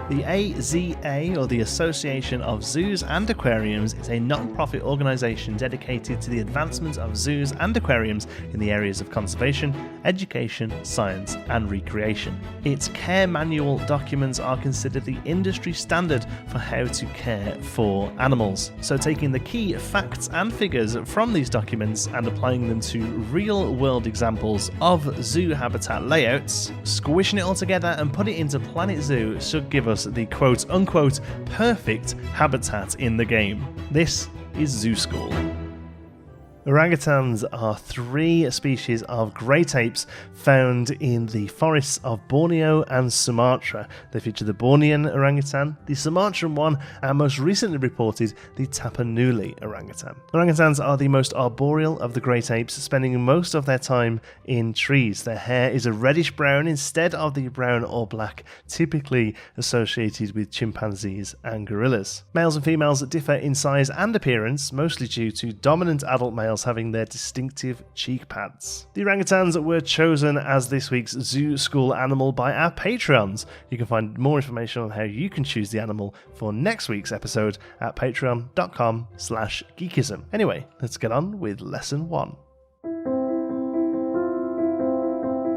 The AZA, or the Association of Zoos and Aquariums, is a non-profit organisation dedicated to the advancement of zoos and aquariums in the areas of conservation, education, science and recreation. Its Care Manual documents are considered the industry standard for how to care for animals. So taking the key facts and figures from these documents and applying them to real-world examples of zoo habitat layouts, squishing it all together and put it into Planet Zoo should give us the quote-unquote perfect habitat in the game. This is Zoo School. Orangutans are three species of great apes found in the forests of Borneo and Sumatra. They feature the Bornean orangutan, the Sumatran one, and most recently reported the Tapanuli orangutan. Orangutans are the most arboreal of the great apes, spending most of their time in trees. Their hair is a reddish brown instead of the brown or black typically associated with chimpanzees and gorillas. Males and females differ in size and appearance, mostly due to dominant adult males having their distinctive cheek pads. The orangutans were chosen as this week's Zoo School animal by our Patreons. You can find more information on how you can choose the animal for next week's episode at patreon.com/geekism. Anyway, let's get on with lesson 1.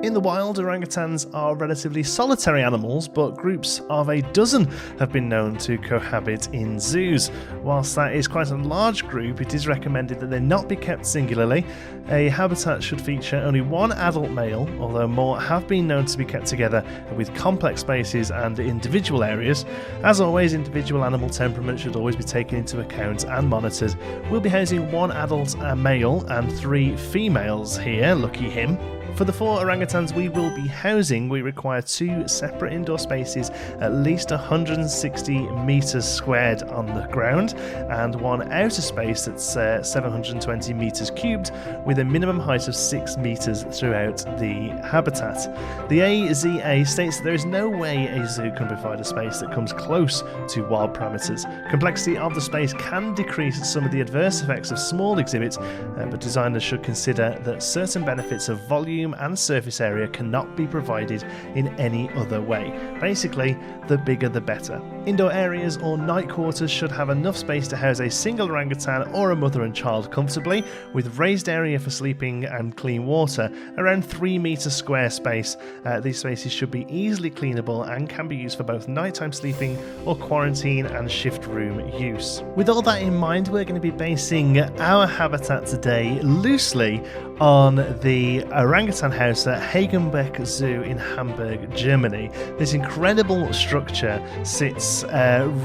In the wild, orangutans are relatively solitary animals, but groups of a dozen have been known to cohabit in zoos. Whilst that is quite a large group, it is recommended that they not be kept singularly. A habitat should feature only one adult male, although more have been known to be kept together with complex spaces and individual areas. As always, individual animal temperament should always be taken into account and monitored. We'll be housing one adult male and 3 females here, lucky him. For the 4 orangutans we will be housing, we require 2 separate indoor spaces, at least 160 metres squared on the ground, and one outer space that's 720 metres cubed, with a minimum height of 6 metres throughout the habitat. The AZA states that there is no way a zoo can provide a space that comes close to wild parameters. Complexity of the space can decrease some of the adverse effects of small exhibits, but designers should consider that certain benefits of volume and surface area cannot be provided in any other way. Basically, the bigger the better. Indoor areas or night quarters should have enough space to house a single orangutan or a mother and child comfortably, with raised area for sleeping and clean water, around 3 metre square space. These spaces should be easily cleanable and can be used for both nighttime sleeping or quarantine and shift room use. With all that in mind, we're going to be basing our habitat today loosely on the orangutan house at Hagenbeck Zoo in Hamburg, Germany. This incredible structure sits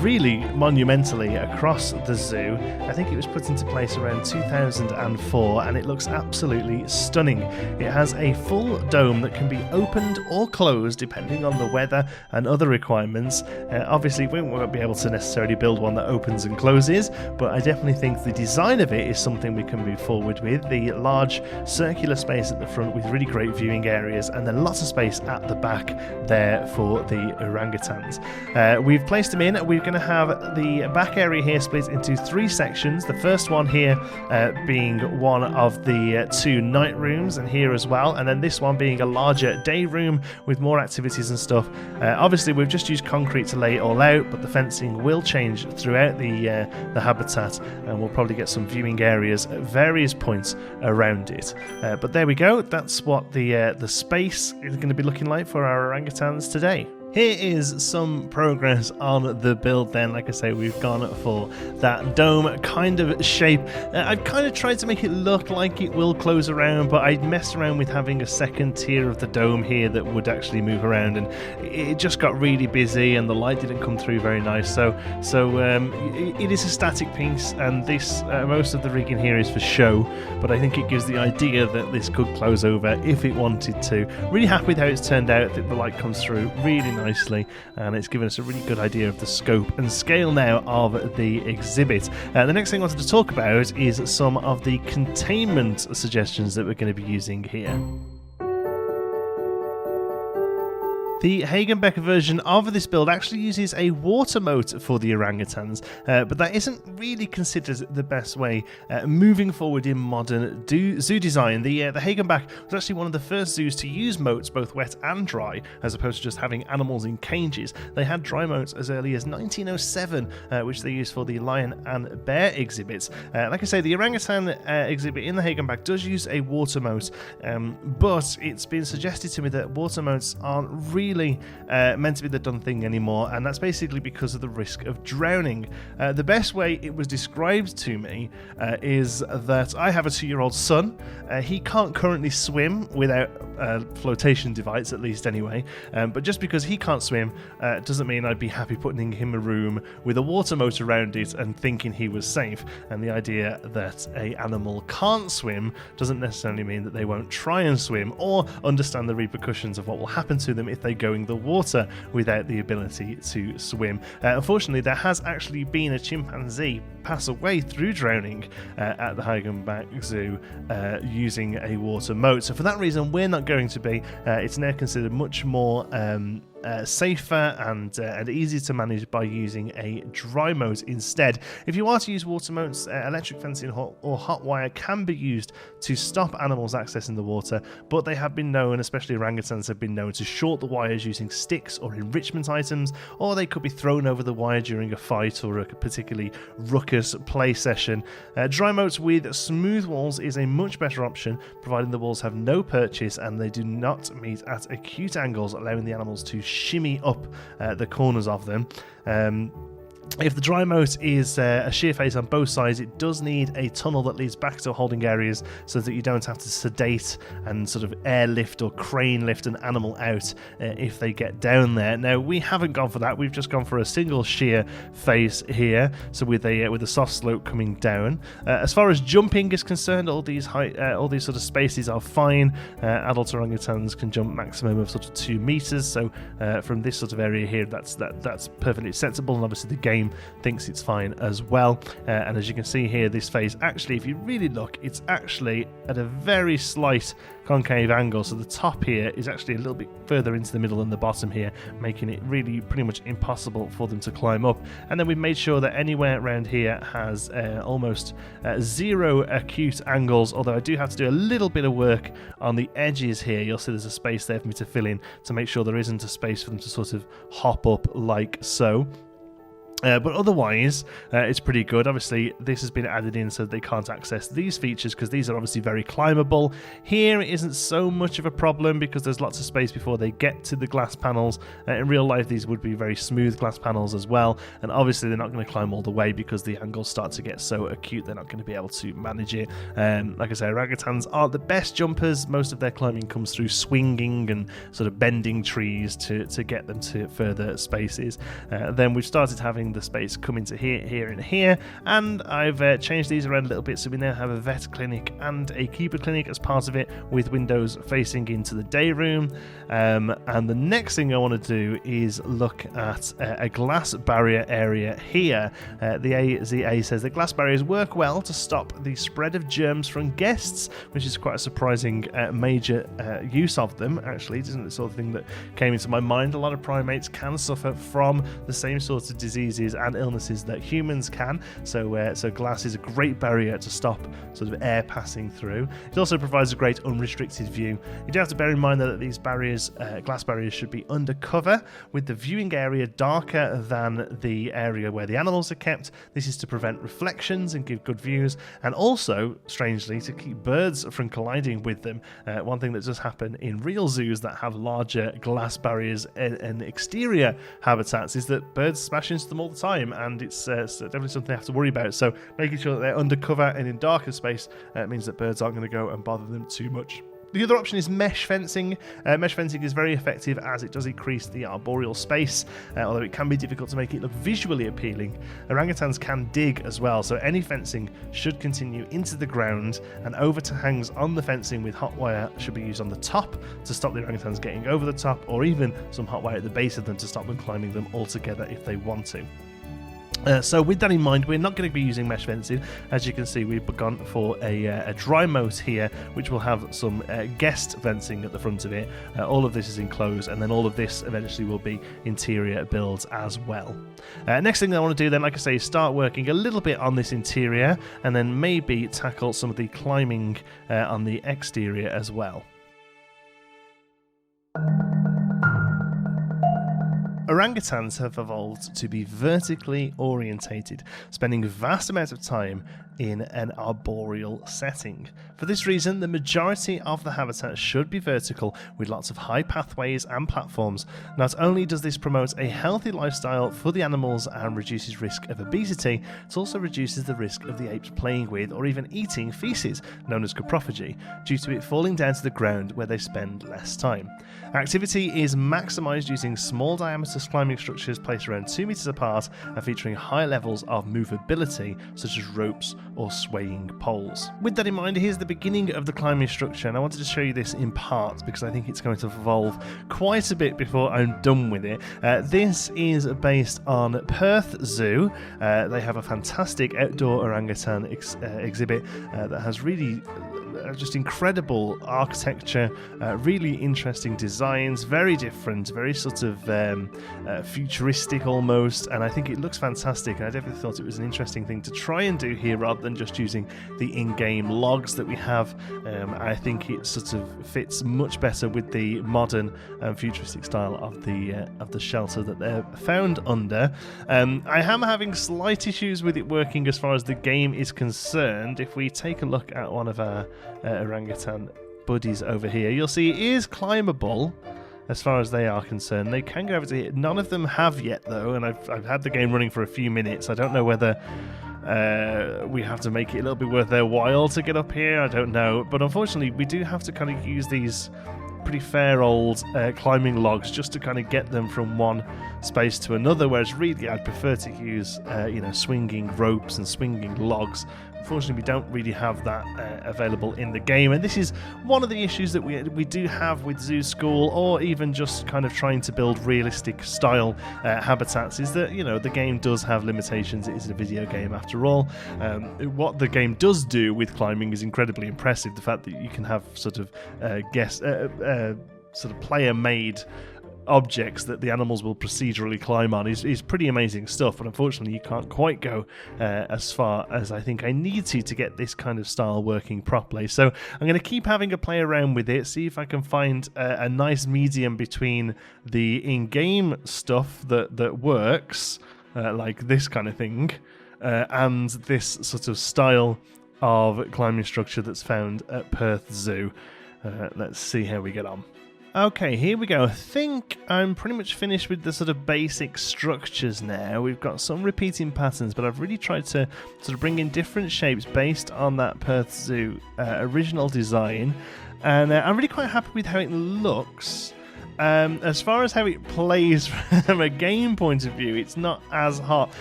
really monumentally across the zoo. I think it was put into place around 2004 and it looks absolutely stunning. It has a full dome that can be opened or closed depending on the weather and other requirements. Obviously we won't be able to necessarily build one that opens and closes, but I definitely think the design of it is something we can move forward with. The large circular space at the front with really great viewing areas, and then lots of space at the back there for the orangutans. We've placed them in. We're going to have the back area here split into 3 sections. The first one here being one of the 2 night rooms, and here as well, and then this one being a larger day room with more activities and stuff. Obviously we've just used concrete to lay it all out, but the fencing will change throughout the habitat, and we'll probably get some viewing areas at various points around it. But there we go, that's what the space is going to be looking like for our orangutans today. Here is some progress on the build then. Like I say, we've gone for that dome kind of shape. I've kind of tried to make it look like it will close around, but I messed around with having a second tier of the dome here that would actually move around, and it just got really busy and the light didn't come through very nice. So it is a static piece, and this most of the rigging here is for show, but I think it gives the idea that this could close over if it wanted to. Really happy with how it's turned out, that the light comes through really nicely, and it's given us a really good idea of the scope and scale now of the exhibit. The next thing I wanted to talk about is some of the containment suggestions that we're going to be using here. The Hagenbeck version of this build actually uses a water moat for the orangutans, but that isn't really considered the best way moving forward in modern zoo design. The Hagenbeck was actually one of the first zoos to use moats, both wet and dry, as opposed to just having animals in cages. They had dry moats as early as 1907, which they used for the lion and bear exhibits. Like I say, the orangutan exhibit in the Hagenbeck does use a water moat, but it's been suggested to me that water moats aren't really meant to be the done thing anymore, and that's basically because of the risk of drowning. The best way it was described to me is that I have a 2-year-old son. He can't currently swim without a flotation device, at least anyway, but just because he can't swim doesn't mean I'd be happy putting him in a room with a water moat around it and thinking he was safe. And the idea that an animal can't swim doesn't necessarily mean that they won't try and swim or understand the repercussions of what will happen to them if they go in the water without the ability to swim. Unfortunately, there has actually been a chimpanzee pass away through drowning at the Hagenbeck Zoo using a water moat. So for that reason, we're not going to be. It's now considered much more safer and easier to manage by using a dry moat instead. If you are to use water moats, electric fencing or hot wire can be used to stop animals accessing the water, but they have been known, especially orangutans have been known, to short the wires using sticks or enrichment items, or they could be thrown over the wire during a fight or a particularly ruckus play session. Dry moats with smooth walls is a much better option, providing the walls have no perches and they do not meet at acute angles, allowing the animals to shimmy up the corners of them. If the dry moat is a sheer face on both sides, it does need a tunnel that leads back to holding areas so that you don't have to sedate and sort of airlift or crane lift an animal out if they get down there. Now, we haven't gone for that. We've just gone for a single sheer face here, so with a soft slope coming down. As far as jumping is concerned, all these sort of spaces are fine. Adult orangutans can jump maximum of sort of 2 meters. So from this sort of area here, that's perfectly acceptable, and obviously the game thinks it's fine as well. And as you can see here, this face actually, if you really look, it's actually at a very slight concave angle, so the top here is actually a little bit further into the middle than the bottom here, making it really pretty much impossible for them to climb up. And then we've made sure that anywhere around here has almost 0 acute angles, although I do have to do a little bit of work on the edges here. You'll see there's a space there for me to fill in to make sure there isn't a space for them to sort of hop up like so. But otherwise, it's pretty good. Obviously, this has been added in so that they can't access these features because these are obviously very climbable. Here, it isn't so much of a problem because there's lots of space before they get to the glass panels. In real life, these would be very smooth glass panels as well. And obviously, they're not going to climb all the way because the angles start to get so acute, they're not going to be able to manage it. Like I say, orangutans aren't the best jumpers. Most of their climbing comes through swinging and sort of bending trees to get them to further spaces. Then we've started having the space come into here and here, and I've changed these around a little bit, so we now have a vet clinic and a keeper clinic as part of it, with windows facing into the day room. And the next thing I want to do is look at a glass barrier area here. The AZA says that glass barriers work well to stop the spread of germs from guests, which is quite a surprising major use of them. Actually, it isn't the sort of thing that came into my mind. A lot of primates can suffer from the same sorts of diseases and illnesses that humans can, so glass is a great barrier to stop sort of air passing through. It also provides a great unrestricted view. You do have to bear in mind that these barriers, glass barriers, should be undercover, with the viewing area darker than the area where the animals are kept. This is to prevent reflections and give good views, and also, strangely, to keep birds from colliding with them. One thing that does happen in real zoos that have larger glass barriers and exterior habitats is that birds smash into them all the time, and it's definitely something they have to worry about. So making sure that they're undercover and in darker space means that birds aren't going to go and bother them too much. The other option is mesh fencing. Mesh fencing is very effective as it does increase the arboreal space, although it can be difficult to make it look visually appealing. Orangutans can dig as well, so any fencing should continue into the ground, and overhangs on the fencing with hot wire should be used on the top to stop the orangutans getting over the top, or even some hot wire at the base of them to stop them climbing them altogether if they want to. So with that in mind, we're not going to be using mesh fencing. As you can see, we've gone for a dry moat here, which will have some guest fencing at the front of it. All of this is enclosed, and then all of this eventually will be interior builds as well. Next thing I want to do then, like I say, is start working a little bit on this interior, and then maybe tackle some of the climbing on the exterior as well. Orangutans have evolved to be vertically orientated, spending vast amounts of time in an arboreal setting. For this reason, the majority of the habitat should be vertical, with lots of high pathways and platforms. Not only does this promote a healthy lifestyle for the animals and reduces risk of obesity, it also reduces the risk of the apes playing with or even eating feces, known as coprophagy, due to it falling down to the ground where they spend less time. Activity is maximised using small diameter climbing structures placed around 2 meters apart and featuring high levels of movability, such as ropes or swaying poles. With that in mind, here's the beginning of the climbing structure, and I wanted to show you this in part because I think it's going to evolve quite a bit before I'm done with it. This is based on Perth Zoo. They have a fantastic outdoor orangutan exhibit that has really just incredible architecture, really interesting designs, very different, very sort of futuristic almost, and I think it looks fantastic, and I definitely thought it was an interesting thing to try and do here rather than just using the in-game logs that we have. I think it sort of fits much better with the modern and futuristic style of the shelter that they're found under. I am having slight issues with it working as far as the game is concerned. If we take a look at one of our orangutan buddies over here, you'll see it is climbable as far as they are concerned. They can go over to here. None of them have yet though, and I've had the game running for a few minutes. I don't know whether we have to make it a little bit worth their while to get up here. I don't know, but unfortunately we do have to kind of use these pretty fair old climbing logs just to kind of get them from one space to another, whereas really I'd prefer to use swinging ropes and swinging logs. Unfortunately, we don't really have that available in the game, and this is one of the issues that we do have with Zoo School, or even just kind of trying to build realistic style habitats, is that the game does have limitations. It is a video game after all. What the game does do with climbing is incredibly impressive. The fact that you can have sort of player-made objects that the animals will procedurally climb on is pretty amazing stuff, but unfortunately you can't quite go as far as I think I need to get this kind of style working properly. So I'm going to keep having a play around with it, see if I can find a nice medium between the in-game stuff that works, like this kind of thing, and this sort of style of climbing structure that's found at Perth Zoo. Let's see how we get on. Okay, here we go. I think I'm pretty much finished with the sort of basic structures now. We've got some repeating patterns, but I've really tried to sort of bring in different shapes based on that Perth Zoo original design. And I'm really quite happy with how it looks. As far as how it plays from a game point of view, it's not as hot.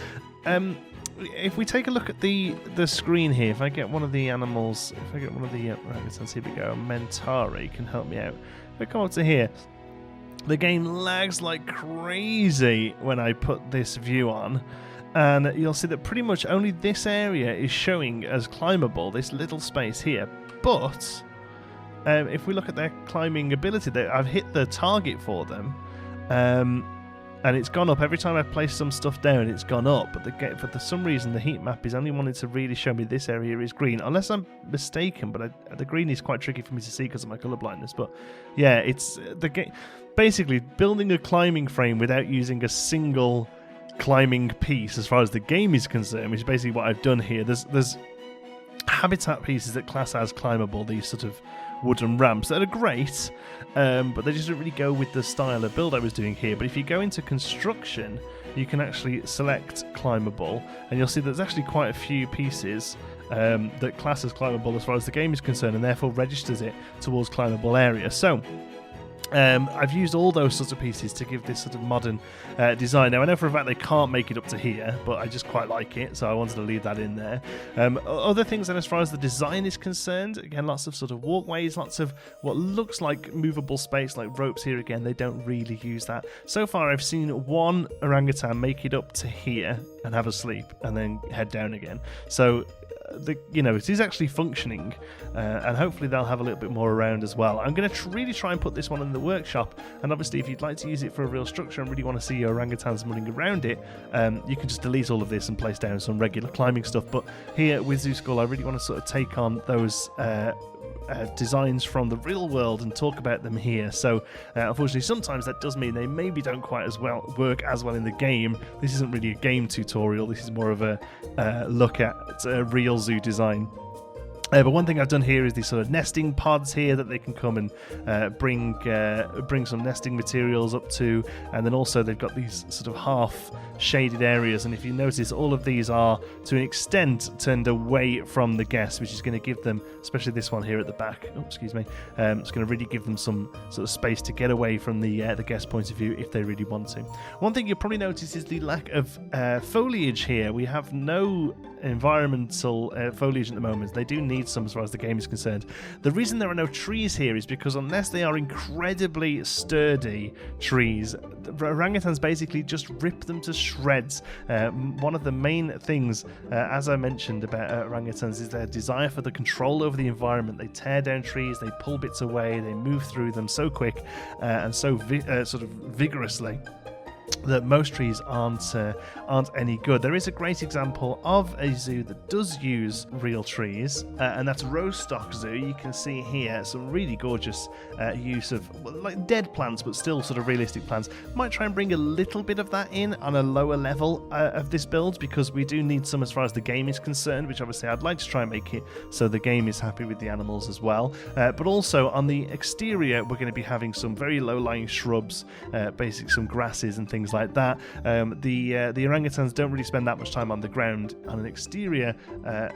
If we take a look at the screen here, if I get one of the animals, if I get one of the orangutans, here we go, Mentari can help me out. If I come up to here, the game lags like crazy when I put this view on, and you'll see that pretty much only this area is showing as climbable, this little space here. But if we look at their climbing ability, I've hit the target for them, and it's gone up every time I've placed some stuff down. It's gone up, but for some reason the heat map is only wanting to really show me this area is green, unless I'm mistaken. But the green is quite tricky for me to see because of my colour blindness. But yeah, it's the game basically building a climbing frame without using a single climbing piece, as far as the game is concerned, which is basically what I've done here. There's habitat pieces that class as climbable, these sort of wooden ramps that are great, but they just don't really go with the style of build I was doing here. But if you go into construction, you can actually select climbable, and you'll see there's actually quite a few pieces that class as climbable as far as the game is concerned, and therefore registers it towards climbable area. So I've used all those sorts of pieces to give this sort of modern design. Now, I know for a fact they can't make it up to here, but I just quite like it, so I wanted to leave that in there. Other things then, as far as the design is concerned, again, lots of sort of walkways, lots of what looks like movable space, like ropes here. Again, they don't really use that. So far, I've seen one orangutan make it up to here and have a sleep, and then head down again. So it is actually functioning, and hopefully they'll have a little bit more around as well. I'm going to really try and put this one in the workshop, and obviously if you'd like to use it for a real structure and really want to see your orangutans running around it, you can just delete all of this and place down some regular climbing stuff. But here with Zoo School, I really want to sort of take on those designs from the real world and talk about them here. So unfortunately, sometimes that does mean they maybe don't quite as well work as well in the game. This isn't really a game tutorial. This is more of a look at a real zoo design. But one thing I've done here is these sort of nesting pods here that they can come and bring some nesting materials up to, and then also they've got these sort of half shaded areas, and if you notice, all of these are to an extent turned away from the guests, which is going to give them, especially this one here at the back, it's going to really give them some sort of space to get away from the guest point of view if they really want to. One thing you'll probably notice is the lack of foliage here. We have no environmental foliage at the moment. They do need some as far as the game is concerned. The reason there are no trees here is because unless they are incredibly sturdy trees, the orangutans basically just rip them to shreds. One of the main things, as I mentioned about orangutans, is their desire for the control over the environment. They tear down trees, they pull bits away, they move through them so quick and so sort of vigorously that most trees aren't any good. There is a great example of a zoo that does use real trees, and that's Rostock Zoo. You can see here some really gorgeous use of like dead plants, but still sort of realistic plants. Might try and bring a little bit of that in on a lower level of this build, because we do need some as far as the game is concerned, which obviously I'd like to try and make it so the game is happy with the animals as well. But also on the exterior, we're going to be having some very low-lying shrubs, basically some grasses and things like that. The orangutans don't really spend that much time on the ground on an exterior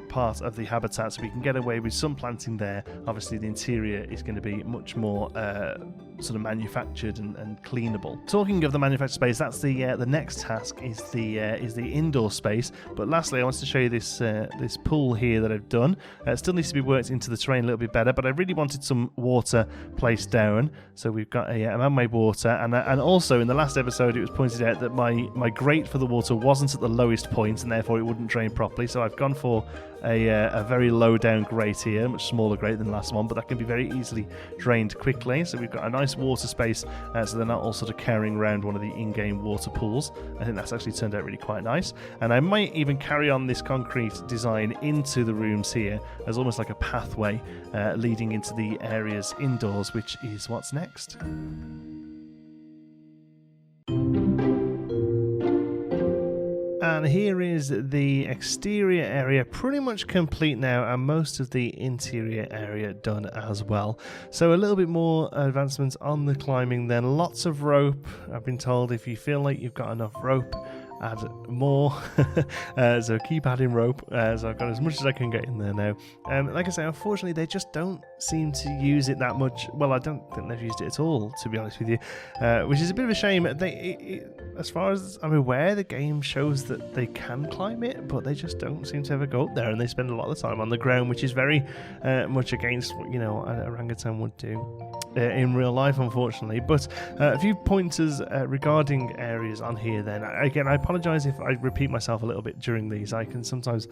part of the habitat, so we can get away with some planting there. Obviously the interior is going to be much more sort of manufactured and cleanable. Talking of the manufactured space, that's the next task is the indoor space. But lastly, I wanted to show you this this pool here that I've done. It still needs to be worked into the terrain a little bit better, but I really wanted some water placed down. So we've got a man-made water, and also in the last episode it was pointed out that my grate for the water wasn't at the lowest point, and therefore it wouldn't drain properly. So I've gone for a very low down grate here, much smaller grate than the last one, but that can be very easily drained quickly. So we've got a nice water space, so they're not all sort of carrying around one of the in-game water pools. I think that's actually turned out really quite nice, and I might even carry on this concrete design into the rooms here as almost like a pathway leading into the areas indoors, which is what's next. And here is the exterior area pretty much complete now, and most of the interior area done as well. So a little bit more advancements on the climbing then. Lots of rope. I've been told if you feel like you've got enough rope, add more. So keep adding rope. So I've got as much as I can get in there now. Like I say, unfortunately they just don't seem to use it that much. Well, I don't think they've used it at all, to be honest with you, which is a bit of a shame. As far as I'm aware, the game shows that they can climb it, but they just don't seem to ever go up there, and they spend a lot of the time on the ground, which is very much against what an orangutan would do in real life, unfortunately. But a few pointers regarding areas on here then. Again, I apologise if I repeat myself a little bit during these. I can sometimes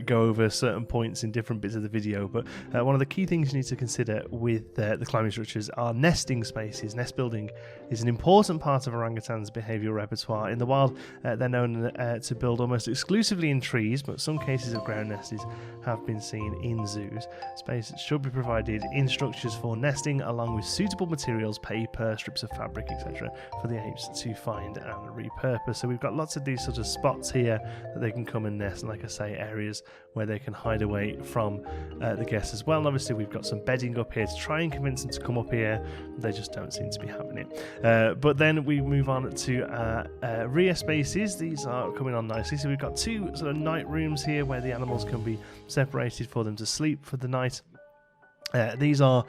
go over certain points in different bits of the video, but one of the key things you need to consider with the climbing structures are nesting spaces. Nest building is an important part of orangutans' behavioural repertoire. In the wild, they're known to build almost exclusively in trees, but some cases of ground nests have been seen in zoos. Space should be provided in structures for nesting, along with suitable materials, paper, strips of fabric, etc., for the apes to find and repurpose. So we've got lots of these sort of spots here that they can come and nest, and like I say, areas where they can hide away from the guests as well. And obviously we've got some bedding up here to try and convince them to come up here. They just don't seem to be having it. But then we move on to rear spaces. These are coming on nicely. So we've got two sort of night rooms here where the animals can be separated for them to sleep for the night. These are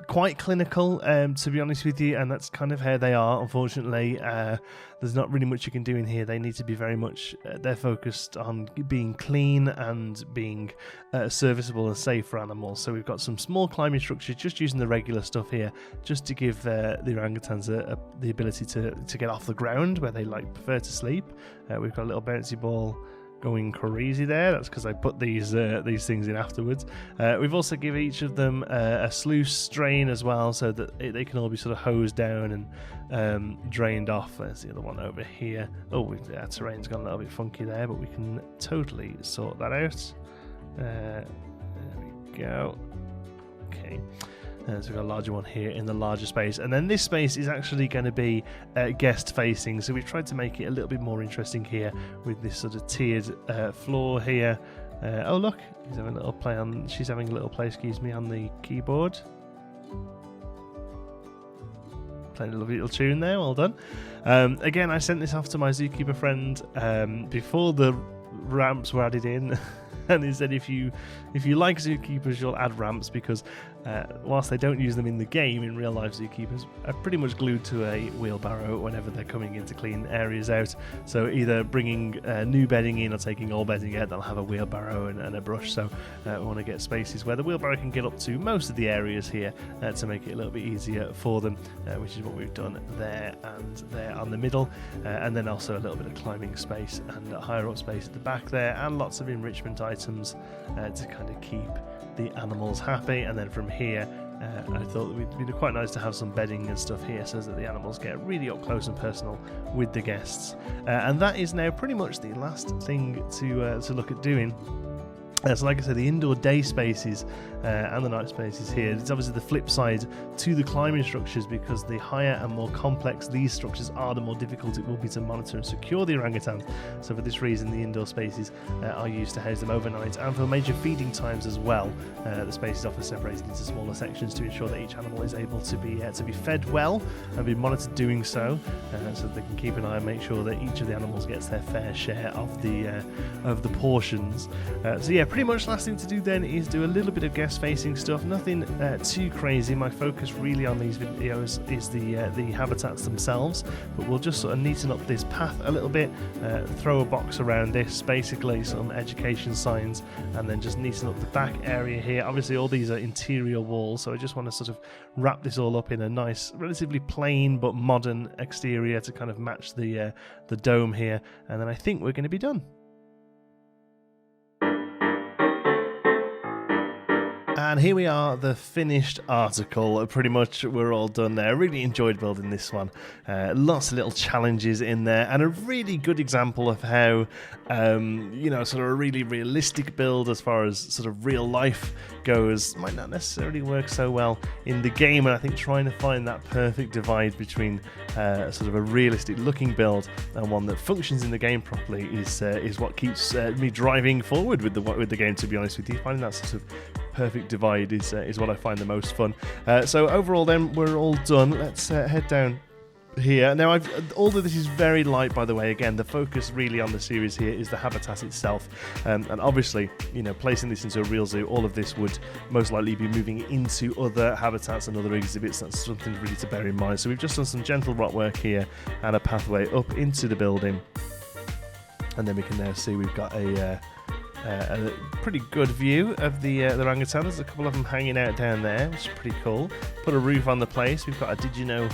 quite clinical, to be honest with you, and that's kind of how they are, unfortunately. There's not really much you can do in here. They need to be very much, they're focused on being clean and being serviceable and safe for animals. So we've got some small climbing structures, just using the regular stuff here, just to give the orangutans the ability to get off the ground where they prefer to sleep. We've got a little bouncy ball going crazy there. That's because I put these things in afterwards. We've also given each of them a sluice drain as well, so that they can all be sort of hosed down and drained off. There's the other one over here. Oh, our terrain's gone a little bit funky there, but we can totally sort that out. There we go. Okay. So we've got a larger one here in the larger space, and then this space is actually going to be guest facing, so we've tried to make it a little bit more interesting here with this sort of tiered floor here. Oh look, she's having a little play on the keyboard. Playing a lovely little tune there, well done. Again, I sent this off to my zookeeper friend before the ramps were added in. And he said if you like zookeepers, you'll add ramps, because whilst they don't use them in the game, in real life zookeepers are pretty much glued to a wheelbarrow whenever they're coming in to clean areas out. So either bringing new bedding in or taking old bedding out, they'll have a wheelbarrow and a brush. So we want to get spaces where the wheelbarrow can get up to most of the areas here to make it a little bit easier for them, which is what we've done there and there on the middle. And then also a little bit of climbing space and a higher up space at the back there, and lots of enrichment items to kind of keep the animals happy. And then from here, I thought it would be quite nice to have some bedding and stuff here, so that the animals get really up close and personal with the guests. And that is now pretty much the last thing to look at doing. So like I said, the indoor day spaces and the night spaces here, it's obviously the flip side to the climbing structures, because the higher and more complex these structures are, the more difficult it will be to monitor and secure the orangutans. So for this reason, the indoor spaces are used to house them overnight, and for major feeding times as well. The space is often separated into smaller sections to ensure that each animal is able to be fed well and be monitored doing so, so that they can keep an eye and make sure that each of the animals gets their fair share of the portions. So yeah, pretty much last thing to do then is do a little bit of guest facing stuff, nothing too crazy. My focus really on these videos is the habitats themselves, but we'll just sort of neaten up this path a little bit, throw a box around this, basically some education signs, and then just neaten up the back area here. Obviously all these are interior walls, so I just want to sort of wrap this all up in a nice, relatively plain but modern exterior to kind of match the dome here, and then I think we're going to be done. And here we are, the finished article. Pretty much we're all done there. I really enjoyed building this one. Lots of little challenges in there, and a really good example of how, sort of a really realistic build as far as sort of real life goes might not necessarily work so well in the game. And I think trying to find that perfect divide between sort of a realistic looking build and one that functions in the game properly is what keeps me driving forward with the game, to be honest with you. Finding that sort of perfect divide is what I find the most fun. So overall then, we're all done. Let's head down here. Now, all of this is very light, by the way. Again, the focus really on the series here is the habitat itself, and obviously, placing this into a real zoo, all of this would most likely be moving into other habitats and other exhibits. That's something really to bear in mind. So we've just done some gentle rock work here and a pathway up into the building, and then we can now see we've got a pretty good view of the orangutans. There's a couple of them hanging out down there, which is pretty cool. Put a roof on the place. We've got a did you know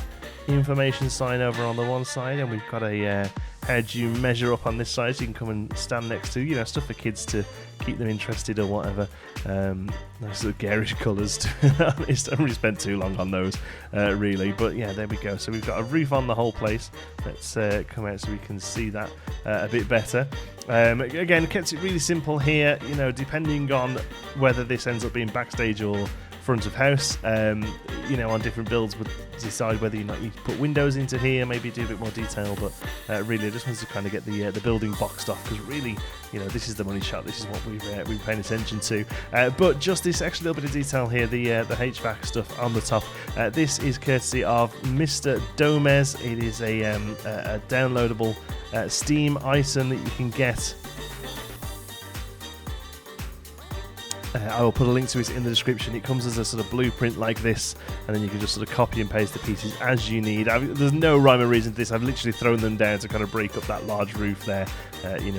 information sign over on the one side, and we've got a how do you measure up on this side, so you can come and stand next to, stuff for kids to keep them interested or whatever. Nice sort of garish colours, to be honest. I haven't really spent too long on those, really. But yeah, there we go. So we've got a roof on the whole place. Let's come out so we can see that a bit better. Again, kept it really simple here, depending on whether this ends up being backstage or front of house, on different builds would decide whether or not you put windows into here, maybe do a bit more detail, but really I just wanted to kind of get the building boxed off, because really, this is the money shot, this is what we've been paying attention to. But just this extra little bit of detail here, the HVAC stuff on the top, this is courtesy of Mr. Domez. It is a downloadable Steam item that you can get I will put a link to it in the description. It comes as a sort of blueprint like this, and then you can just sort of copy and paste the pieces as you need. There's no rhyme or reason to this. I've literally thrown them down to kind of break up that large roof there,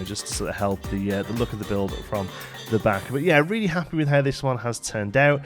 just to sort of help the look of the build from the back. But yeah, really happy with how this one has turned out.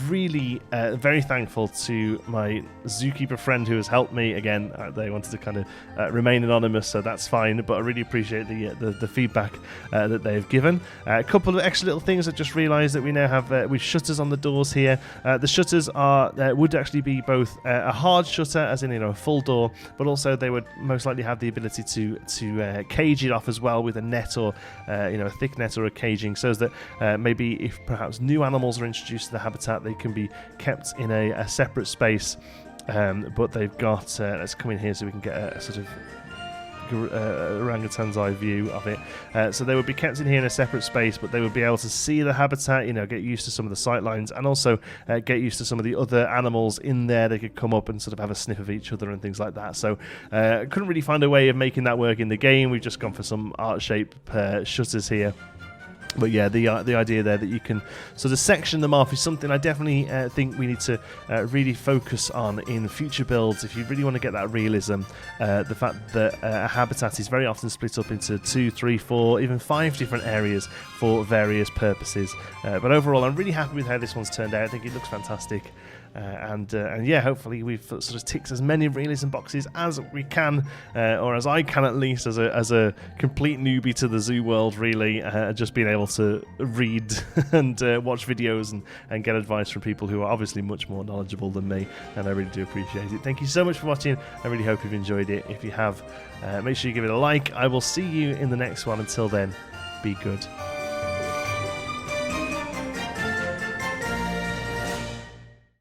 Really very thankful to my zookeeper friend who has helped me. Again, they wanted to kind of remain anonymous, so that's fine, but I really appreciate the feedback that they've given. A couple of extra little things. I just realised that we now have with shutters on the doors here. The shutters would actually be both a hard shutter, as in a full door, but also they would most likely have the ability to cage it off as well with a net or a thick net or a caging, so that maybe if perhaps new animals are introduced to the habitat, they can be kept in a separate space. But they've got let's come in here so we can get a sort of orangutan's eye view of it. So they would be kept in here in a separate space, but they would be able to see the habitat, get used to some of the sight lines, and also get used to some of the other animals in there. They could come up and sort of have a sniff of each other and things like that. So couldn't really find a way of making that work in the game. We've just gone for some art shape shutters here. But yeah, the idea there that you can sort of section them off is something I definitely think we need to really focus on in future builds. If you really want to get that realism, the fact that a habitat is very often split up into 2, 3, 4, even 5 different areas for various purposes. But overall, I'm really happy with how this one's turned out. I think it looks fantastic. And yeah, hopefully we've sort of ticked as many realism boxes as we can, or as I can at least, as a complete newbie to the zoo world, really, just being able to read and watch videos and get advice from people who are obviously much more knowledgeable than me, and I really do appreciate it. Thank you so much for watching. I really hope you've enjoyed it. If you have, make sure you give it a like. I will see you in the next one. Until then, be good.